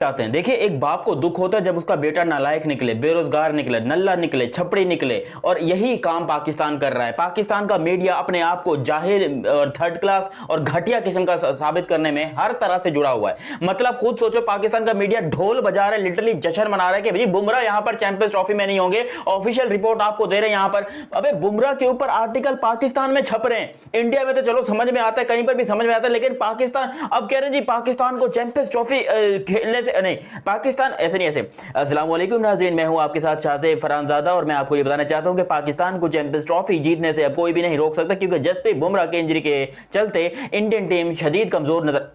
चाहते हैं। देखिए, एक बाप को दुख होता है जब उसका बेटा नालायक निकले, बेरोजगार निकले, नल्ला निकले, छपड़ी निकले, और यही काम पाकिस्तान कर रहा है। पाकिस्तान का मीडिया अपने आप को जाहिल और थर्ड क्लास और घटिया किस्म का साबित करने में हर तरह से जुड़ा हुआ है। मतलब खुद सोचो, पाकिस्तान का मीडिया ढोल बजा रहा है, लिटरली जश्न मना रहा है कि भाई बुमराह यहां पर चैंपियंस ट्रॉफी में नहीं होंगे। ऑफिशियल रिपोर्ट आपको दे रहे हैं यहां पर। अबे बुमराह के ऊपर आर्टिकल पाकिस्तान में छप रहे हैं। इंडिया में तो चलो समझ में आता है, कहीं पर भी समझ में आता है, लेकिन पाकिस्तान अब कह रहे हैं जी पाकिस्तान को चैंपियंस ट्रॉफी खेलने नहीं, पाकिस्तान ऐसे नहीं ऐसे। अस्सलाम वालेकुम नाज़रीन, मैं हूं आपके साथ शाहज़ेब फरहानज़ादा और मैं आपको ये बताना चाहता हूं कि पाकिस्तान को चैंपियंस ट्रॉफी जीतने से अब कोई भी नहीं रोक सकता, क्योंकि जसप्रीत बुमराह के इंजरी के चलते इंडियन टीम शदीद कमजोर नजर।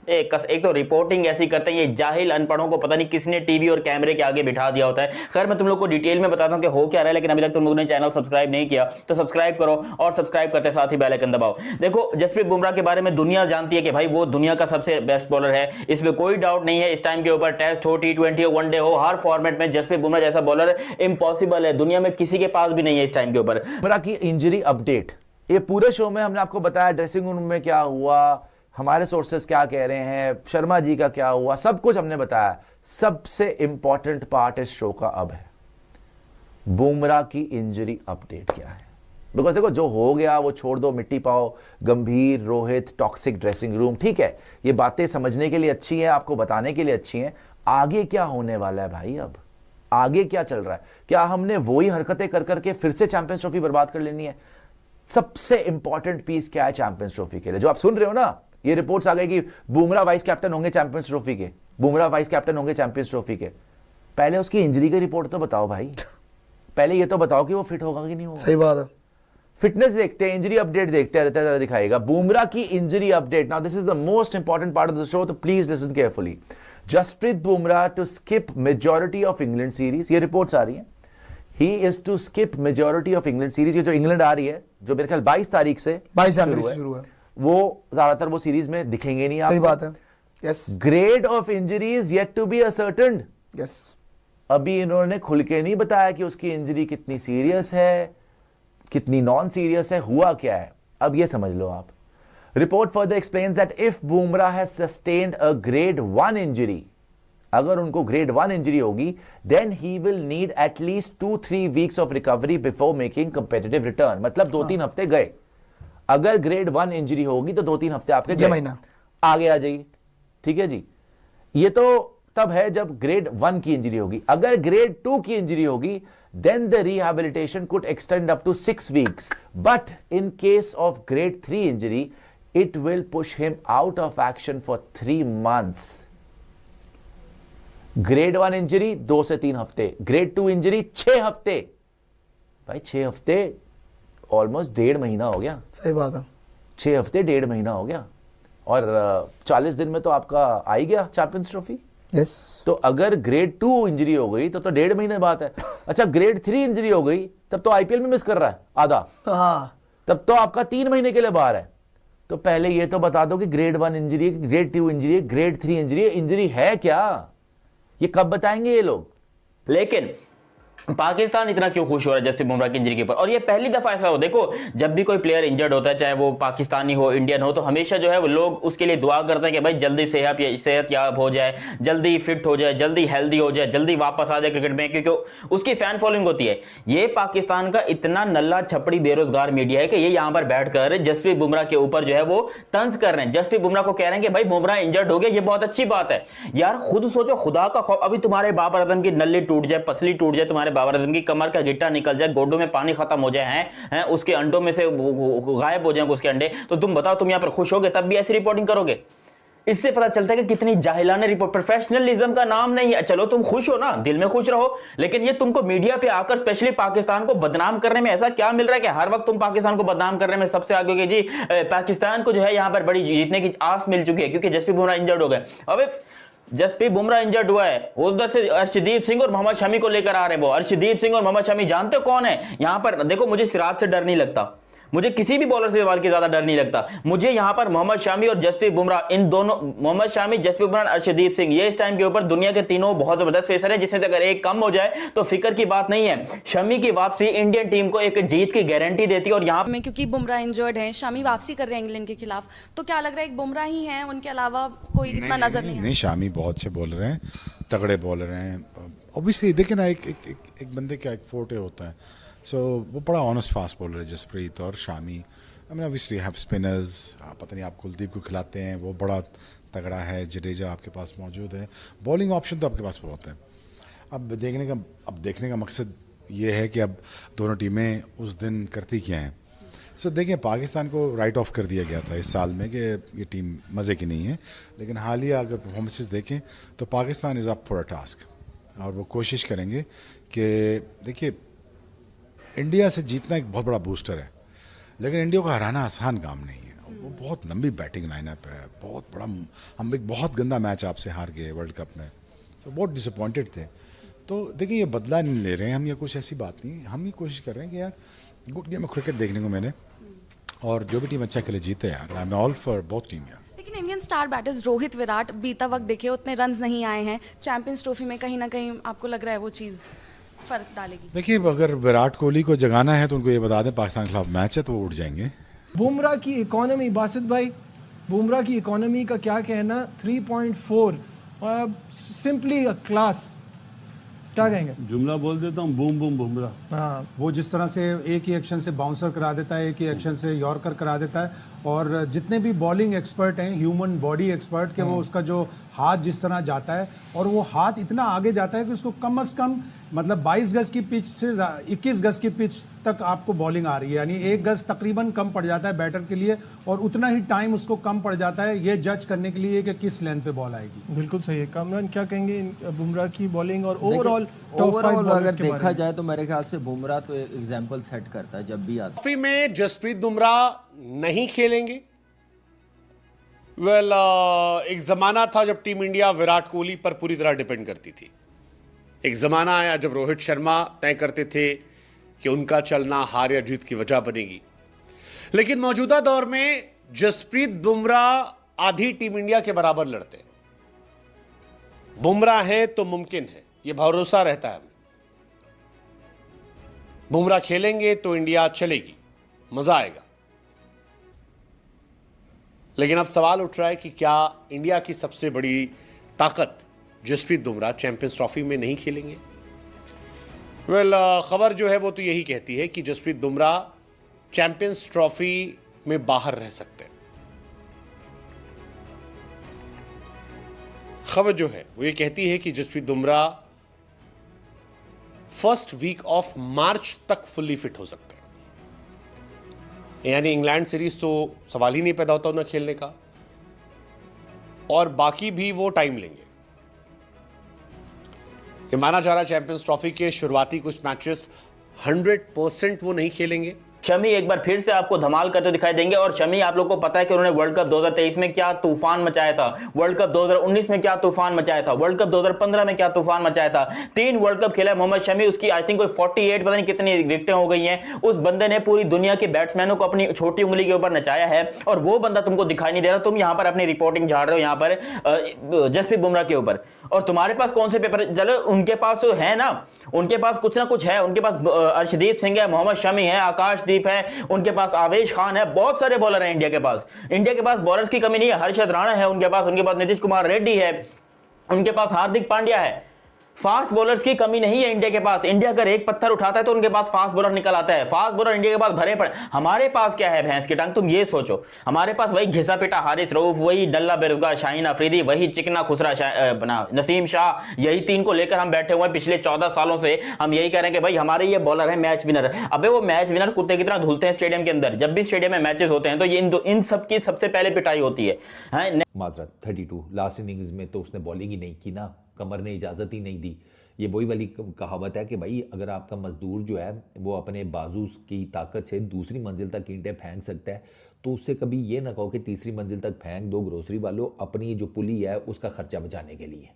एक तो रिपोर्टिंग ऐसी करते हैं ये जाहिल अनपढ़ों को, पता नहीं किसने टीवी और कैमरे के आगे बिठा दिया होता है। खैर, मैं तुम लोग को डिटेल में बताता हूं कि हो क्या रहा है, लेकिन अभी तक तुम लोगों ने चैनल सब्सक्राइब नहीं किया तो सब्सक्राइब करो, और सब्सक्राइब करते साथ ही बेल आइकन दबाओ। देखो, जसप्रीत बुमराह के बारे में दुनिया जानती है कि भाई वो दुनिया का सबसे बेस्ट बॉलर है, इसमें कोई डाउट नहीं है। इस टाइम के ऊपर टेस्ट हो, T20 हो, वनडे हो, हर फॉर्मेट में जसप्रीत बुमराह जैसा बॉलर इम्पॉसिबल है, दुनिया में किसी के पास भी नहीं है इस टाइम के ऊपर। बुमराह की इंजरी अपडेट, ये पूरे शो में हमने आपको बताया ड्रेसिंग रूम में क्या हुआ, हमारे सोर्सेस क्या कह रहे हैं, शर्मा जी का क्या हुआ, सब कुछ हमने बताया। सबसे इंपॉर्टेंट पार्ट इस शो का अब है बुमराह की इंजरी अपडेट क्या है। बिकॉज देखो, जो हो गया वो छोड़ दो, मिट्टी पाओ, गंभीर, रोहित, टॉक्सिक ड्रेसिंग रूम, ठीक है, ये बातें समझने के लिए अच्छी हैं, आपको बताने के लिए अच्छी हैं। आगे क्या होने वाला है भाई, अब आगे क्या चल रहा है? क्या हमने वही हरकतें कर करके फिर से चैंपियंस ट्रॉफी बर्बाद कर लेनी है? सबसे इंपॉर्टेंट पीस क्या है चैंपियंस ट्रॉफी के लिए? जो आप सुन रहे हो ना, ये रिपोर्ट्स आ गई कि बुमराह वाइस कैप्टन होंगे चैंपियंस ट्रॉफी के, बुमराह वाइस कैप्टन होंगे चैंपियंस ट्रॉफी के। पहले उसकी इंजरी की रिपोर्ट तो बताओ भाई, पहले ये तो बताओ कि वो फिट होगा कि नहीं होगा। सही बात है। फिटनेस देखते हैं, इंजरी अपडेट देखते हैं, जरा दिखाएगा बुमराह की injury update. Now this is the most important part of the show, तो please listen carefully. Jasprit Bumrah to skip majority of England series, ये रिपोर्ट्स आ रही हैं। He is to skip majority of England series. ये जो इंग्लैंड आ रही है, जो मेरे ख्याल 22 तारीख से 22 जनवरी से शुरू है, वो ज्यादातर वो सीरीज में दिखेंगे नहीं। सही बात है। Yes. Grade of injuries yet to be ascertained. Yes. अभी इन्होंने खुल के नहीं बताया कि उसकी इंजरी कितनी सीरियस है, कितनी नॉन सीरियस है, हुआ क्या है, अब ये समझ लो आप। Report further explains that if Bumrah has sustained a grade 1 injury, अगर उनको ग्रेड 1 इंजरी होगी, then he will need at least 2-3 weeks of recovery before making competitive return. मतलब 2-3 हफ्ते गए। अगर ग्रेड 1 इंजरी होगी तो 2-3 हफ्ते आपके गए, महीना आगे आ जाइए, ठीक है जी। ये तो तब है जब ग्रेड 1 की इंजरी होगी। अगर ग्रेड 2 की इंजरी होगी, then the rehabilitation could extend up to 6 weeks. But in case of grade 3 injury, it will push him out of action for 3 months. Grade 1 injury 2 से 3 हफ्ते, ग्रेड 2 इंजरी 6 हफ्ते। भाई 6 हफ्ते ऑलमोस्ट 1.5 महीना हो गया। सही बात है। 6 हफ्ते 1.5 महीना हो गया, और 40 दिन में तो आपका आ ही गया चैंपियंस ट्रॉफी। यस। तो अगर ग्रेड 2 इंजरी हो गई तो 1.5 महीने बात है। अच्छा, ग्रेड 3 इंजरी हो गई तब तो आईपीएल में मिस कर रहा है आधा, हाँ, तब तो आपका 3 महीने के लिए बाहर है। तो पहले ये तो बता दो कि grade 1 injury, grade 2 injury, grade 3 injury, injury है क्या? ये कब बताएंगे ये लोग? लेकिन पाकिस्तान इतना क्यों खुश हो रहा है जसप्रीत बुमराह की इंजरी के ऊपर? और ये पहली दफा ऐसा हो, देखो जब भी कोई प्लेयर इंजर्ड होता है, चाहे वो पाकिस्तानी हो, इंडियन हो, तो हमेशा जो है वो लोग उसके लिए दुआ करते हैं कि भाई जल्दी सेहत याब हो जाए, जल्दी फिट हो जाए, जल्दी हेल्दी हो जाए, जल्दी वापस आ जाए क्रिकेट में, क्योंकि उसकी फैन फॉलोइंग होती है। ये पाकिस्तान का इतना नल्ला छपड़ी बेरोजगार मीडिया है कि ये यहां पर बैठकर जसप्रीत बुमराह के ऊपर जो है वो तंज कर रहे हैं। जसप्रीत बुमराह को कह रहे हैं कि भाई बुमराह इंजर्ड हो गया, ये बहुत अच्छी बात है। यार खुद सोचो, खुदा का खौफ, अभी तुम्हारे बाबर आजम की नल्ली टूट जाए, पसली टूट जाए, तुम्हारे बाबर आजम की कमर का गिट्टा निकल जाए, गोडों में पानी खत्म हो जाए, हैं उसके अंडों में से गायब हो जाए उसके अंडे, तो तुम बताओ तुम यहां पर खुश होगे? तब भी ऐसी रिपोर्टिंग करोगे? इससे पता चलता है कि कितनी जाहिलाना रिपोर्ट, प्रोफेशनलिज्म का नाम नहीं है। चलो तुम खुश हो ना, दिल में खुश रहो, लेकिन ये तुमको मीडिया पे आकर स्पेशली पाकिस्तान को बदनाम करने में ऐसा क्या मिल रहा है कि हर वक्त तुम पाकिस्तान को बदनाम करने में सबसे आगे हो? जी पाकिस्तान को जो है यहां पर बड़ी जीतने की आस मिल चुकी है क्योंकि जसप्रीत बुमराह इंजर्ड हो गए। अब जसप्रीत बुमराह इंजर्ड हुआ है, उधर से अर्शदीप सिंह और मोहम्मद शमी को लेकर आ रहे हैं। वो अर्शदीप सिंह और मोहम्मद शमी जानते हो कौन है? यहां पर देखो, मुझे सिराज से डर नहीं लगता, मुझे किसी भी बॉलर से सवाल की ज्यादा डर नहीं लगता। मुझे यहां पर मोहम्मद शामी और जसप्रीत बुमराह, इन दोनों, मोहम्मद शामी, जसप्रीत बुमराह, अर्शदीप सिंह, ये इस टाइम के ऊपर दुनिया के तीनों बहुत जबरदस्त पेसर है, जिसमें से अगर एक कम हो जाए तो फिक्र की बात नहीं है। शमी की वापसी इंडियन टीम को एक जीत की गारंटी देती है। और यहाँ में क्योंकि बुमराह इंजर्ड है, शामी वापसी कर रहे हैं इंग्लैंड के खिलाफ, तो क्या लग रहा है एक बुमराह ही हैं, उनके अलावा कोई इतना नजर नहीं नहीं, शामी बहुत अच्छे बॉलर हैं, तगड़े बॉलर हैं। ऑब्वियसली देखिए ना, एक बंदे का एक फोर्टे होता है। सो वो बड़ा ऑनेस्ट फास्ट बॉलर है जसप्रीत और Shami. I mean obviously have spinners, पता नहीं आप कुलदीप को खिलाते हैं, वो बड़ा तगड़ा है। जडेजा आपके पास मौजूद है, बॉलिंग ऑप्शन तो आपके पास बहुत है। अब देखने का मकसद ये है कि अब दोनों टीमें उस दिन करती क्या हैं। सो देखिए, पाकिस्तान को राइट ऑफ कर दिया गया था इस साल में कि ये टीम मज़े की नहीं है, लेकिन हालिया अगर परफॉर्मेंसेस देखें तो Pakistan is up for a task, और वो कोशिश करेंगे कि देखिए, इंडिया से जीतना एक बहुत बड़ा बूस्टर है, लेकिन इंडिया को हराना आसान काम नहीं है। वो बहुत लंबी बैटिंग लाइनअप है, बहुत बड़ा। हम एक बहुत गंदा मैच आपसे हार गए वर्ल्ड कप में, तो बहुत डिसअपॉइंटेड थे। तो देखिए, ये बदला नहीं ले रहे हैं हम, ये कुछ ऐसी बात नहीं। हम ये कोशिश कर रहे हैं कि यार गुड गेम ऑफ क्रिकेट देखने को मैंने, और जो भी टीम अच्छा खेले जीते यार। I am all for both team यार। लेकिन Indian star batters Rohit, Virat बीता वक्त देखे उतने रन्स नहीं आए हैं, चैंपियंस ट्रॉफी में कहीं ना कहीं आपको लग रहा है वो चीज़ फर्क डालेगी? देखिए, अगर विराट कोहली को जगाना है तो उनको ये बता दें पाकिस्तान के खिलाफ मैच है तो वो उठ जाएंगे। बुमराह की इकोनॉमी, बासित भाई, बुमराह की इकोनॉमी का क्या कहना? 3.4, सिंपली अ क्लास, क्या कहेंगे? जुमला बोल देता हूँ, बूम बूम बुमराह। हाँ, वो जिस तरह से एक ही एक्शन से बाउंसर करा देता है, एक ही एक्शन से यॉर्कर करा देता है, और जितने भी बॉलिंग एक्सपर्ट हैं, ह्यूमन बॉडी एक्सपर्ट, के वो उसका जो हाथ जिस तरह जाता है, और वो हाथ इतना आगे जाता है कि उसको कम से कम मतलब 22 गज की पिच से 21 गज की पिच तक आपको बॉलिंग आ रही है, यानी 1 गज तकरीबन कम पड़ जाता है बैटर के लिए, और उतना ही टाइम उसको कम पड़ जाता है ये जज करने के लिए कि किस लेंथ पे बॉल आएगी। बिल्कुल सही है। कामरान, क्या कहेंगे बुमराह की बॉलिंग और ओवरऑल टॉप 5 अगर बॉलर्स के देखा बारे में? जाए तो मेरे ख्याल से बुमराह तो एक एग्जांपल सेट करता है जब भी आता है। ट्रॉफी में जसप्रीत बुमराह नहीं खेलेंगे। वेल, एक जमाना था जब टीम इंडिया विराट कोहली पर पूरी तरह डिपेंड करती थी। एक जमाना आया जब रोहित शर्मा तय करते थे कि उनका चलना हार या जीत की वजह बनेगी। लेकिन मौजूदा दौर में जसप्रीत बुमराह आधी टीम इंडिया के बराबर लड़ते हैं। बुमराह है तो मुमकिन है, यह भरोसा रहता है। बुमराह खेलेंगे तो इंडिया चलेगी, मजा आएगा। लेकिन अब सवाल उठ रहा है कि क्या इंडिया की सबसे बड़ी ताकत जसप्रीत बुमराह चैंपियंस ट्रॉफी में नहीं खेलेंगे? वेल, खबर जो है वो तो यही कहती है कि जसप्रीत बुमराह चैंपियंस ट्रॉफी में बाहर रह सकते हैं। खबर जो है वो ये कहती है कि Jasprit Bumrah first week of March तक फुल्ली फिट हो सकते हैं। यानी इंग्लैंड सीरीज तो सवाल ही नहीं पैदा होता उन्हें खेलने का, और बाकी भी वो टाइम लेंगे। ये माना जा रहा है चैंपियंस ट्रॉफी के शुरुआती कुछ मैचेस 100% वो नहीं खेलेंगे। शमी एक बार फिर से आपको धमाल करते दिखाई देंगे। और शमी, आप लोगों को पता है कि उन्होंने वर्ल्ड कप 2023 में क्या तूफान मचाया था, वर्ल्ड कप 2019 में क्या तूफान मचाया था, वर्ल्ड कप 2015 में क्या तूफान मचाया था। 3 वर्ल्ड कप खेला है मोहम्मद शमी। उसकी आई थिंक कोई 48 पता नहीं कितनी विकेटें हो गई हैं। उस बंदे ने पूरी दुनिया के बैट्समैनों को अपनी छोटी उंगली के ऊपर नचाया है, और वो बंदा तुमको दिखाई नहीं दे रहा। तुम यहां पर अपनी रिपोर्टिंग झाड़ रहे हो यहां पर जसप्रीत बुमराह के ऊपर, और तुम्हारे पास कौन से पेपर? चलो, उनके पास तो है ना, उनके पास कुछ ना कुछ है। उनके पास अर्शदीप सिंह है, मोहम्मद शमी है, आकाशदीप है, उनके पास आवेश खान है, बहुत सारे बॉलर हैं इंडिया के पास। इंडिया के पास बॉलर्स की कमी नहीं है। हर्षद राणा है उनके पास नीतीश कुमार रेड्डी है, उनके पास हार्दिक पांड्या है। फास्ट बॉलर्स की कमी नहीं है इंडिया के पास। इंडिया अगर एक पत्थर उठाता है तो उनके पास फास्ट बॉलर निकल आता है। फास्ट बॉलर इंडिया के पास भरे पड़े। हमारे पास क्या है? भैंस की टांग। तुम ये सोचो, हमारे पास वही घिसा पिटा हारिस रऊफ, वही डल्ला बेरुजगार शाहीन अफरीदी, वही चिकना खुसरा नसीम शाह, यही 3 को लेकर हम बैठे हुए हैं पिछले 14 सालों से। हम यही कह रहे हैं कि भाई हमारे ये बॉलर है मैच विनर। अबे वो मैच विनर कुत्ते की तरह धुलते हैं स्टेडियम के अंदर। जब भी स्टेडियम में मैचेस होते हैं तो ये इन सब की सबसे पहले पिटाई होती है। माजरत 32 लास्ट इनिंग्स में तो उसने बॉलिंग ही नहीं की ना, कमर ने इजाज़त ही नहीं दी। ये वही वाली कहावत है कि भाई अगर आपका मजदूर जो है वो अपने बाजू की ताकत से दूसरी मंजिल तक ईंटें फेंक सकता है, तो उससे कभी ये ना कहो कि तीसरी मंजिल तक फेंक दो ग्रोसरी वालों, अपनी जो पुली है उसका खर्चा बचाने के लिए।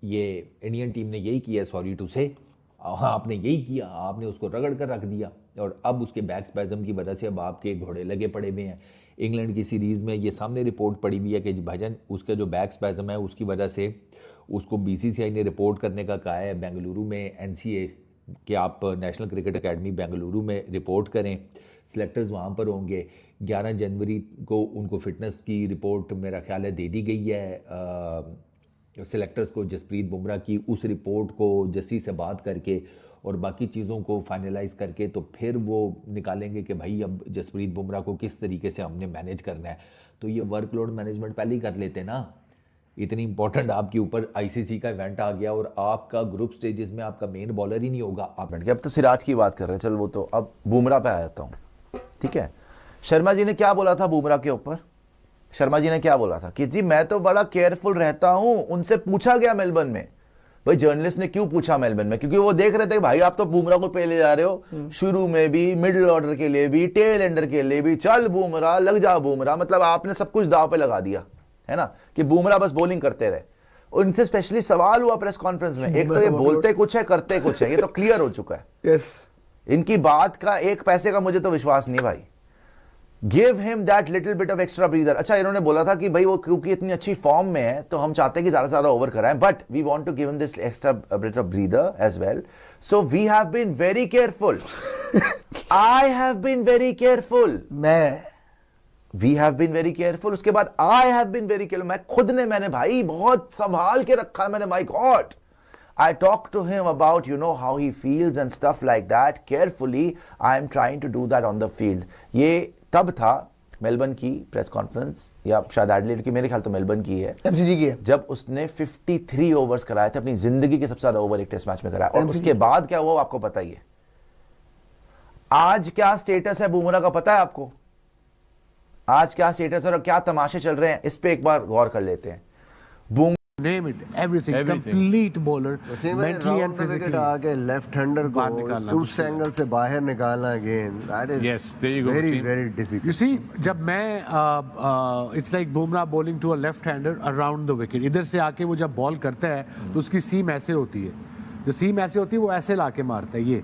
ये इंडियन टीम ने यही किया, सॉरी टू से, आपने यही किया, आपने उसको रगड़ कर रख दिया। और अब उसके बैक स्पैज़म की वजह से अब आपके घोड़े लगे पड़े हुए हैं। इंग्लैंड की सीरीज़ में ये सामने रिपोर्ट पड़ी हुई है कि भाईजान उसका जो बैक स्पैज़म है उसकी वजह से उसको BCCI ने रिपोर्ट करने का कहा है बेंगलुरु में NCA कि आप नेशनल क्रिकेट एकेडमी बेंगलुरु में रिपोर्ट करें, सिलेक्टर्स वहाँ पर होंगे। 11 जनवरी को उनको फ़िटनेस की रिपोर्ट मेरा ख्याल है दे दी गई है सिलेक्टर्स को जसप्रीत बुमराह की। उस रिपोर्ट को जस्सी से बात करके और बाकी चीज़ों को फाइनलाइज करके तो फिर वो निकालेंगे कि भाई अब जसप्रीत बुमराह को किस तरीके से हमने मैनेज करना है। तो ये वर्कलोड मैनेजमेंट पहले ही कर लेते ना, इतनी इंपॉर्टेंट आपके ऊपर ICC का इवेंट आ गया और आपका ग्रुप स्टेजेस में आपका मेन बॉलर ही नहीं होगा। आप अब तो सिराज की बात कर रहे हैं, चल वो तो अब बुमराह पे आ जाता हूँ। ठीक है, शर्मा जी ने क्या बोला था बुमराह के ऊपर? शर्मा जी ने क्या बोला था कि जी मैं तो बड़ा केयरफुल रहता हूं। उनसे पूछा गया मेलबर्न में, भाई जर्नलिस्ट ने क्यों पूछा मेलबर्न में, क्योंकि वो देख रहे थे भाई आप तो बुमराह को पहले जा रहे हो, शुरू में भी, मिडिल ऑर्डर के लिए भी, टेल एंडर के लिए भी, चल बुमराह लग जा बुमराह, मतलब आपने सब कुछ दाव पे लगा दिया है ना कि बुमराह बस बॉलिंग करते रहे। उनसे स्पेशली सवाल हुआ प्रेस कॉन्फ्रेंस में, एक तो ये बोलते कुछ है करते कुछ है, ये तो क्लियर हो चुका है। यस, इनकी बात का एक पैसे का मुझे तो विश्वास नहीं भाई। Give him that little bit of extra breather. अच्छा, इन्होंने बोला था कि भाई वो क्योंकि इतनी अच्छी फॉर्म में है तो हम चाहते हैं कि ज्यादा से ज्यादा ओवर कराएं, but we want to give him this extra bit of breather as well. So we have been very careful. I have been very careful. We have been very careful. उसके बाद I have been very careful. मैंने भाई बहुत संभाल के रखा है मैंने, my god. I talk to him about, you know, how he feels and stuff like that. Carefully, I am trying to do that on the field. ये तब था मेलबर्न की प्रेस कॉन्फ्रेंस, या शायद एडिलेड की, मेरे ख्याल तो मेलबर्न की है, MCG की है, जब उसने 53 ओवर्स कराए थे, अपनी जिंदगी के सबसे ज्यादा ओवर एक टेस्ट मैच में कराया। और उसके बाद क्या हुआ आपको पता ही है। आज क्या स्टेटस है बुमराह का पता है आपको? आज क्या स्टेटस है और क्या तमाशे चल रहे हैं, इस पे एक बार गौर कर लेते हैं। Name it, everything. Complete bowler, mentally and physically. आगे लेफ्ट हैंडर को उस एंगल से बाहर निकालना again, that is very difficult. You see, जब मैं it's like Bumrah bowling to a left hander around the wicket. इधर से आके वो जब बॉल करता है तो उसकी सीम ऐसे होती है, जो सीम ऐसे होती है वो ऐसे लाके मारता है ये,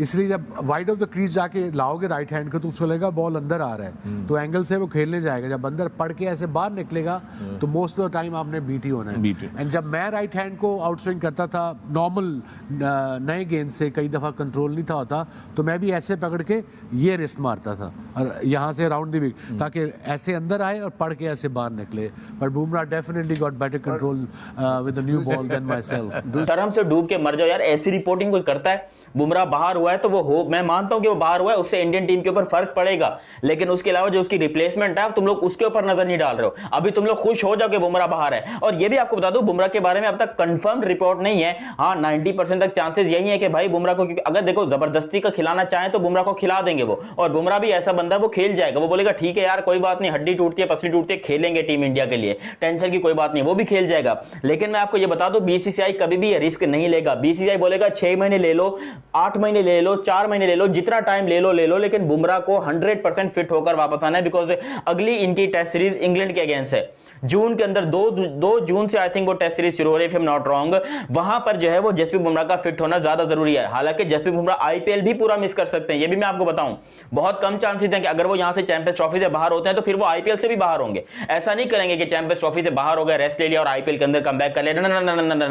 इसलिए जब वाइड ऑफ द क्रीज जाके लाओगे राइट हैंड को तो उसको लगेगा बॉल अंदर आ रहा है, तो एंगल से वो खेलने जाएगा। जब अंदर पड़ के ऐसे बाहर निकलेगा तो मोस्ट ऑफ द टाइम आपने बीट ही होना है। एंड जब मैं राइट हैंड को आउट स्विंग करता था नॉर्मल नए गेंद से, कई दफ़ा कंट्रोल नहीं था होता, तो मैं भी ऐसे पकड़ के ये रिस्ट मारता था और यहाँ से अराउंड द विकेट, ताकि ऐसे अंदर आए और पड़ के ऐसे बाहर निकले। But Bumrah definitely got better control with the new ball than myself. शर्म से डूब के मर जाओ यार, ऐसी रिपोर्टिंग कोई करता है? बुमराह बाहर हुआ है तो वो हो, मैं मानता हूं कि वो बाहर हुआ है, उससे इंडियन टीम के ऊपर फर्क पड़ेगा, लेकिन उसके अलावा जो उसकी रिप्लेसमेंट है तुम लोग उसके ऊपर नजर नहीं डाल रहे हो। अभी तुम लोग खुश हो जाओ कि बुमराह बाहर है। और ये भी आपको बता दूं, बुमराह के बारे में अब तक कंफर्म रिपोर्ट नहीं है। हाँ, 90% तक चांसेस यही है कि भाई बुमराह को, क्योंकि अगर देखो जबरदस्ती का खिलाना चाहे तो बुमराह को खिला देंगे वो, और बुमराह भी ऐसा बंदा है वो खेल जाएगा, वो बोलेगा ठीक है यार कोई बात नहीं, हड्डी टूटती है पसली टूटती है, खेलेंगे टीम इंडिया के लिए, टेंशन की कोई बात नहीं, वो भी खेल जाएगा। लेकिन मैं आपको ये बता दूं, BCCI कभी भी ये रिस्क नहीं लेगा। BCCI बोलेगा 6 महीने ले लो, 8 महीने ले लो, 4 महीने ले लो, जितना टाइम ले लो, लेकिन बुमराह को 100% फिट होकर वापस आना है, बिकॉज अगली इनकी टेस्ट सीरीज इंग्लैंड के अगेंस्ट है जून के अंदर। 2 जून से आई थिंक वो टेस्ट सीरीज शुरू हो रही है, if I am not wrong. वहां पर जो है वो जसप्रीत बुमराह का फिट होना ज्यादा जरूरी है। हालांकि जसप्रीत बुमराह IPL भी पूरा मिस कर सकते हैं, ये भी मैं आपको बताऊं। बहुत कम चांसेस हैं कि अगर वो यहां से चैंपियंस ट्रॉफी से बाहर होते हैं तो फिर वो IPL से भी बाहर होंगे। ऐसा नहीं करेंगे कि चैंपियंस ट्रॉफी से बाहर हो गए, रेस्ट ले लिया और IPL के अंदर कमबैक कर लिया,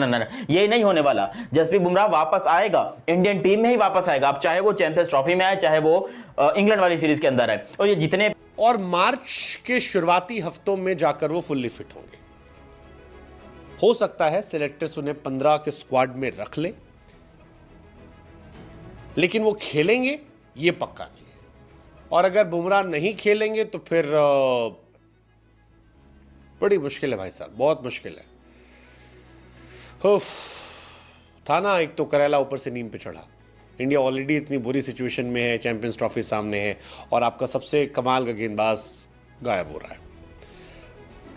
ना, ये नहीं होने वाला। जसप्रीत बुमराह वापस आएगा, इंडियन टीम में ही वापस आएगा, अब चाहे वो चैंपियंस ट्रॉफी में आए, चाहे वो इंग्लैंड वाली सीरीज के अंदर है। और ये जितने और मार्च के शुरुआती हफ्तों में जाकर वो फुल्ली फिट होंगे। हो सकता है सिलेक्टर्स उन्हें 15 के स्क्वाड में रख ले, लेकिन वो खेलेंगे ये पक्का नहीं है। और अगर बुमराह नहीं खेलेंगे तो फिर बड़ी मुश्किल है भाई साहब, बहुत मुश्किल है। था ना, एक तो करेला ऊपर से नींद पे चढ़ा। इंडिया ऑलरेडी इतनी बुरी सिचुएशन में है, चैंपियंस ट्रॉफी सामने है और आपका सबसे कमाल का गेंदबाज गायब हो रहा है।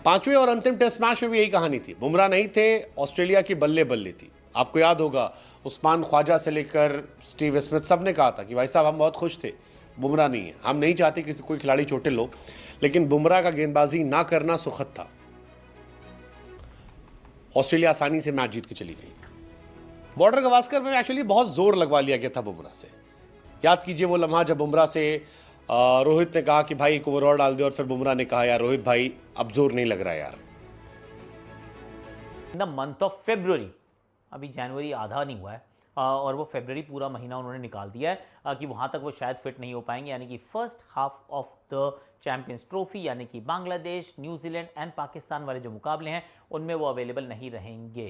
5वें और अंतिम टेस्ट मैच में भी यही कहानी थी, बुमराह नहीं थे, ऑस्ट्रेलिया की बल्ले बल्ले थी। आपको याद होगा उस्मान ख्वाजा से लेकर स्टीव स्मिथ सब ने कहा था कि भाई साहब हम बहुत खुश थे, बुमराह नहीं है, हम नहीं चाहते कि कोई खिलाड़ी चोटिल लो, लेकिन बुमराह का गेंदबाजी ना करना सुखद था। ऑस्ट्रेलिया आसानी से मैच जीत के चली गई। बॉर्डर गवास्कर में एक्चुअली बहुत जोर लगवा लिया गया था बुमराह से, याद कीजिए वो लम्हा जब बुमराह से रोहित ने कहा कि भाई एक ओवर और डाल दे, और फिर बुमराह ने कहा यार रोहित भाई अब जोर नहीं लग रहा यार। In the month of February, अभी जनवरी आधा नहीं हुआ है और वो फरवरी पूरा महीना उन्होंने निकाल दिया है कि वहाँ तक वो शायद फिट नहीं हो पाएंगे, यानी कि first half of the champions trophy यानी कि बांग्लादेश, न्यूजीलैंड एंड पाकिस्तान वाले जो मुकाबले हैं उनमें वो अवेलेबल नहीं रहेंगे।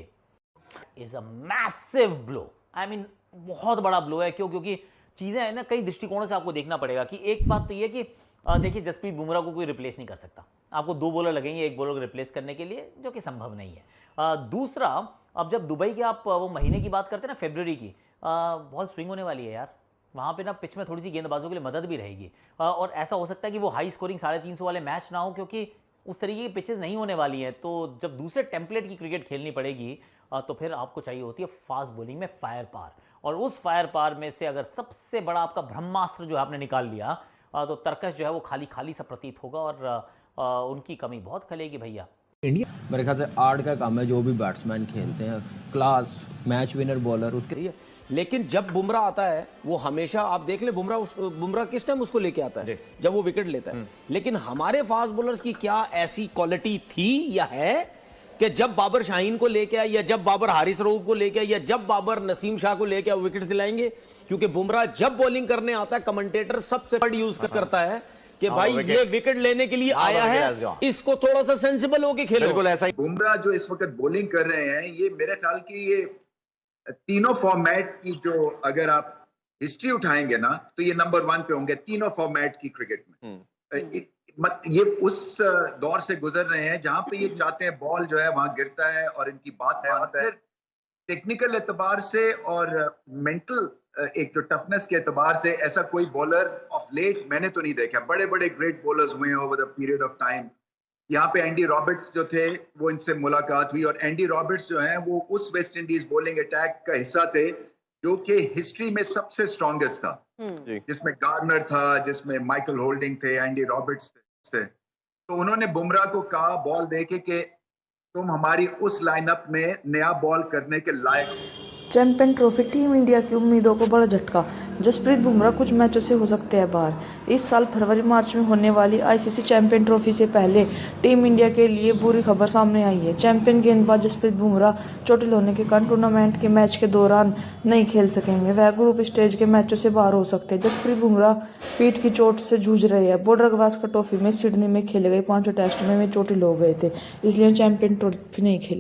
Is a massive blow, I mean बहुत बड़ा ब्लो है। क्यों? क्योंकि चीज़ें हैं ना कई दृष्टिकोणों से आपको देखना पड़ेगा कि एक बात तो ये कि देखिए जसप्रीत बुमराह को कोई रिप्लेस नहीं कर सकता, आपको 2 बॉलर लगेंगे एक बॉलर को रिप्लेस करने के लिए, जो कि संभव नहीं है। दूसरा, अब जब दुबई के आप वो महीने की बात करते हैं ना फरवरी की, बहुत स्विंग होने वाली है यार, वहाँ पे ना पिच में थोड़ी सी गेंदबाजों के लिए मदद भी रहेगी और ऐसा हो सकता है कि वो हाई स्कोरिंग 350 वाले मैच ना हो, क्योंकि उस तरीके की पिचेस नहीं होने वाली हैं। तो जब दूसरे टेम्पलेट की क्रिकेट खेलनी पड़ेगी तो फिर आपको चाहिए होती है फास्ट बॉलिंग में फायर पावर, और उस फायर पावर में से अगर सबसे बड़ा आपका ब्रह्मास्त्र जो आपने निकाल लिया तो तर्कश जो है वो खाली खाली सा प्रतीत होगा और उनकी कमी बहुत खलेगी भैया। इंडिया मेरे ख्याल से आर्ट का काम है, जो भी बैट्समैन खेलते हैं क्लास मैच विनर बॉलर उसके। लेकिन जब बुमराह आता है वो हमेशा आप देख ले, बुमराह किस टाइम उसको लेके आता है जब वो विकेट लेता है। लेकिन हमारे फास्ट बॉलर्स की क्या ऐसी क्वालिटी थी या है कि जब बाबर शाहीन को लेके आए या जब बाबर हारिस रऊफ को लेके आए या जब बाबर नसीम शाह को लेके आए विकेट्स दिलाएंगे? क्योंकि बुमराह जब बॉलिंग करने आता है कमेंटेटर सबसे बड़ा यूज करता है कि भाई ये विकेट लेने के लिए आया है, इसको थोड़ा सा सेंसिबल होके खेलो। बिल्कुल ऐसा ही। बुमराह जो इस वक्त बॉलिंग कर रहे हैं, ये मेरे ख्याल की ये तीनों फॉर्मेट की जो अगर आप हिस्ट्री उठाएंगे ना तो ये नंबर 1 पे होंगे तीनों फॉर्मेट की क्रिकेट में। ये उस दौर से गुजर रहे हैं जहां पे ये चाहते हैं बॉल जो है वहां गिरता है और इनकी बात है। फिर टेक्निकल एतबार से और मेंटल एक जो टफनेस के एतबार से ऐसा कोई बॉलर ऑफ लेट मैंने तो नहीं देखा। बड़े बड़े ग्रेट बॉलर्स हुए हैं over a period of time. यहाँ पे एंडी रॉबर्ट्स जो थे वो इनसे मुलाकात हुई, और एंडी रॉबर्ट्स जो हैं वो उस वेस्ट इंडीज बॉलिंग अटैक का हिस्सा थे जो कि हिस्ट्री में सबसे स्ट्रॉन्गेस्ट था, जिसमें गार्नर था, जिसमें माइकल होल्डिंग थे, एंडी रॉबर्ट्स थे। तो उन्होंने बुमराह को कहा बॉल देके कि तुम हमारी उस लाइनअप में नया बॉल करने के लायक हो। चैंपियन ट्रॉफी टीम इंडिया की उम्मीदों को बड़ा झटका, जसप्रीत बुमराह कुछ मैचों से हो सकते हैं बाहर। इस साल फरवरी मार्च में होने वाली आईसीसी चैंपियन ट्रॉफी से पहले टीम इंडिया के लिए बुरी खबर सामने आई है। चैंपियन गेंदबाज जसप्रीत बुमराह चोटिल होने के कारण टूर्नामेंट के मैच के दौरान नहीं खेल सकेंगे। वह ग्रुप स्टेज के मैचों से बाहर हो सकते हैं। जसप्रीत बुमराह पीठ की चोट से जूझ रहे हैं। बॉर्डर गवास्कर ट्रॉफी में सिडनी में खेले गए 5 टेस्ट में चोटिल हो गए थे, इसलिए चैंपियन ट्रॉफी नहीं खेले।